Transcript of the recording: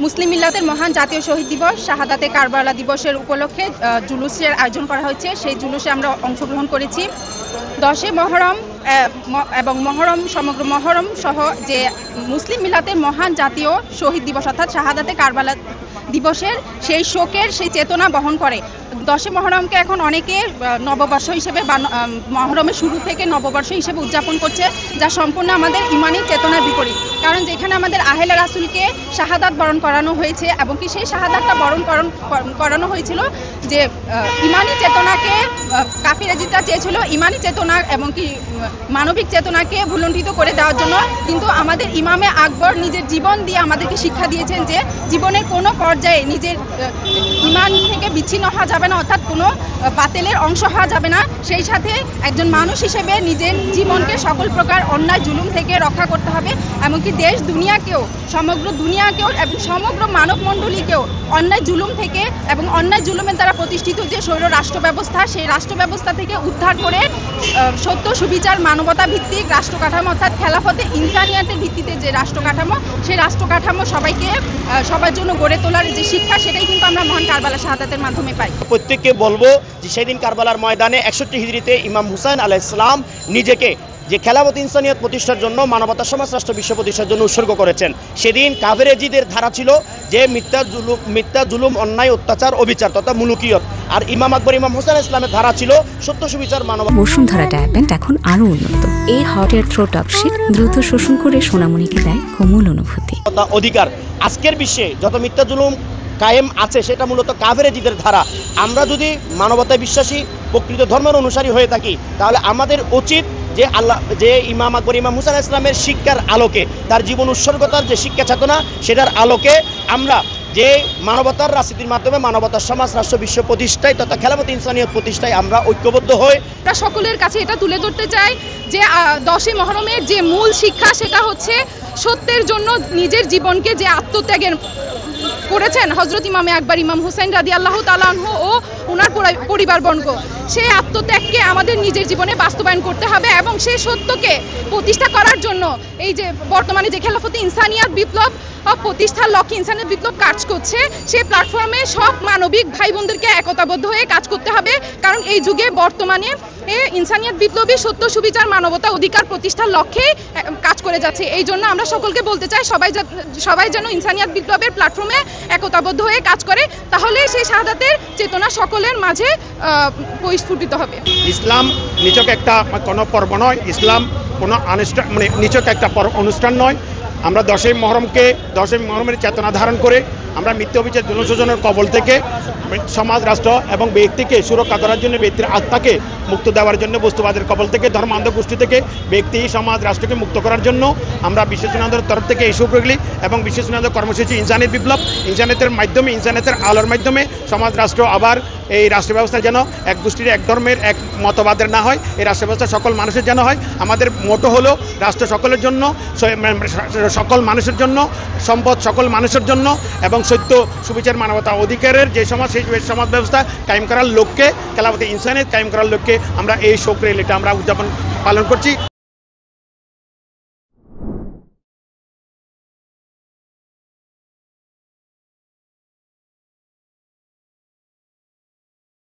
মুসলিম মিল্লাতের মহান জাতীয় শহীদ দিবস শাহাদাতে কারবালা দিবসের উপলক্ষে জুলুসের আয়োজন করা হয়েছে। সেই জুলুসে আমরা অংশগ্রহণ করেছি। 10 মহরম এবং সমগ্র মহরম সহ যে মুসলিম মিল্লাতের মহান জাতীয় শহীদ দিবস অর্থাৎ শাহাদাতে কারবালা দিবসের সেই শোকের সেই চেতনা বহন করে। 10 মহরমকে এখন অনেকে নববর্ষ হিসেবে বা মহরমের শুরু থেকে নববর্ষ হিসেবে উদযাপন করছে, যা সম্পূর্ণ আমাদের ইমানি চেতনার বিপরীত। কারণ যেখানে আমাদের আহলে রাসূলকে শাহাদাত বরণ করানো হয়েছে এবং কি সেই শাহাদাতটা বরণ করানো হয়েছিল যে ইমানি চেতনাকে, কাফিরাজিরা চেয়েছিল ইমানি চেতনা এবং কি মানবিক চেতনাকে ভুলণ্ঠিত করে দেওয়ার জন্য। কিন্তু আমাদের ইমামে আকবর নিজের জীবন দিয়ে আমাদেরকে শিক্ষা দিয়েছেন যে জীবনের কোনো পর্যায়ে নিজের ইমান থেকে বিচ্ছিন্ন হওয়া যাবে না, অর্থাৎ কোনো বাতিলের অংশ হওয়া যাবে না। সেই সাথে একজন মানুষ হিসেবে নিজের জীবনকে সকল প্রকার অন্যায় জুলুম থেকে রক্ষা করতে হবে, এমনকি দেশ দুনিয়াকেও, সমগ্র দুনিয়াকেও এবং সমগ্র মানবমণ্ডলীকেও অন্যায় জুলুম থেকে এবং অন্যায় জুলুমের দ্বারা প্রতিষ্ঠিত যে স্বৈর রাষ্ট্র ব্যবস্থা, সেই রাষ্ট্র ব্যবস্থা থেকে উদ্ধার করে সত্য সুবিচার মানবতা ভিত্তিক রাষ্ট্র কাঠামো অর্থাৎ খেলাফতে ইনসানিয়াতের ভিত্তিতে যে রাষ্ট্র কাঠামো, সেই রাষ্ট্র কাঠামো সবার জন্য গড়ে তোলার যে শিক্ষা, সেটাই কিন্তু আমরা মহান কারবালা শাহাদাতের মাধ্যমে পাই। প্রত্যেককে বলবো যে সেদিন কারবালার ময়দানে 61 হিজরিতে ইমাম হুসাইন আলাইহিস সালাম নিজেকে যে খেলাফত ইনসানিয়ত প্রতিষ্ঠার জন্য, মানবতা সমাজ রাষ্ট্র বিশ্ব প্রতিষ্ঠার জন্য উৎসর্গ করেছেন। সেদিন কাফেরেজিদের ধারা ছিল যে মিথ্যা জুলুম, অন্যায়, অত্যাচার, অবিচার তথা মুলুকিয়ত। আর ইমাম আকবর, ইমাম হুসাইন ইসলামের ধারা ছিল সত্য সুবিচার মানবতা। বসুন্ধরা ট্যাবলেট এখন আরো উন্নত। এই hot air through top sheet দ্রুত শোষণ করে সোনামণিকে দেয় কোমল অনুভূতি। অধিকার আজকের বিশ্বে যত মিথ্যা জুলুম কায়েম আছে সেটা মূলত কাফেরেজিদের ধারা। আমরা যদি মানবতায় বিশ্বাসী, প্রকৃত ধর্মের অনুসারী হয়ে থাকি, তাহলে আমাদের উচিত যে ইমাম আকবর, ইমাম হুসাইন ইসলামের শিক্ষার আলোকে, তার জীবন উৎসর্গতার যে শিক্ষা চেতনা, সেটার আলোকে আমরা যে মানবতার রাজনীতির মাধ্যমে মানবতার সমাজ রাষ্ট্র বিশ্ব প্রতিষ্ঠায় তথা খেলাফত ইনসানিয়ত প্রতিষ্ঠায় আমরা ঐক্যবদ্ধ হই। আমরা সকলের কাছে এটা তুলে ধরতে চাই যে 10 মহরমের যে মূল শিক্ষা, সেটা হচ্ছে সত্যের জন্য নিজের জীবনকে যে আত্মত্যাগের করেছেন হযরত ইমামে আকবর, ইমাম হুসাইন রাদিয়াল্লাহু তাআলা আনহু ও ওনার পরিবারবর্গ, সেই আত্মত্যাগকে আমাদের নিজের জীবনে বাস্তবায়ন করতে হবে এবং সেই সত্যকে প্রতিষ্ঠা করার জন্য এই যে বর্তমানে যে খেলাফতে ইনসানিয়াত বিপ্লব প্রতিষ্ঠার লক্ষ্যে ইনসানিয়াত বিপ্লব কাজ করছে, সেই প্ল্যাটফর্মে সব মানবিক ভাই বোনদেরকে একতাবদ্ধ হয়ে কাজ করতে হবে। কারণ এই যুগে বর্তমানে ইনসানিয়াত বিপ্লবী সত্য সুবিচার মানবতা অধিকার প্রতিষ্ঠার লক্ষ্যে কাজ করে যাচ্ছে। এই জন্য আমরা সকলকে বলতে চাই সবাই যেন ইনসানিয়াত বিপ্লবের প্ল্যাটফর্মে একতাবদ্ধ হয়ে কাজ করে, তাহলে সেই শাহাদাতের চেতনা সকলের মাঝে পরিস্ফুটিত হবে। ইসলাম নিছক একটা কোনো পর্ব নয়, ইসলাম কোনো আনুষ্ঠান নিছক একটা অনুষ্ঠান নয়। আমরা 10 মহরমের চেতনা ধারণ করে আমরা মিথ্যা অবিচার জনশোষণের কবল থেকে সমাজ রাষ্ট্র এবং ব্যক্তিকে সুরক্ষা করার জন্য, ব্যক্তির আত্মাকে মুক্ত দেওয়ার জন্য, বস্তুবাদের কবল থেকে, ধর্মান্ধ গোষ্ঠী থেকে ব্যক্তি, সমাজ, রাষ্ট্রকে মুক্ত করার জন্য আমরা বিশ্ব সুনাদের তরফ থেকে এই সুপ্রগলি এবং বিশ্ব সুনাদের কর্মসূচি ইনসানিয়ত বিপ্লব, ইনসানিয়তের মাধ্যমে, ইনসানিয়তের আলোর মাধ্যমে সমাজ রাষ্ট্র আবার এই রাষ্ট্র ব্যবস্থা যেন এক গোষ্ঠীর, এক ধর্মের, এক মতবাদের না হয়, এই রাষ্ট্র ব্যবস্থা সকল মানুষের যেন হয়। আমাদের মোটো হলো রাষ্ট্র সকলের জন্য, সকল মানুষের জন্য, সম্পদ সকল মানুষের জন্য এবং সত্য সুবিচার মানবতা অধিকারের যে সমাজ, সেই সমাজ ব্যবস্থা কায়েম করার লক্ষ্যে, খেলাফতে ইনসানিয়ত কায়েম করার লক্ষ্যে আমরা এই শোক রেলিটা আমরা উদযাপন পালন করছি।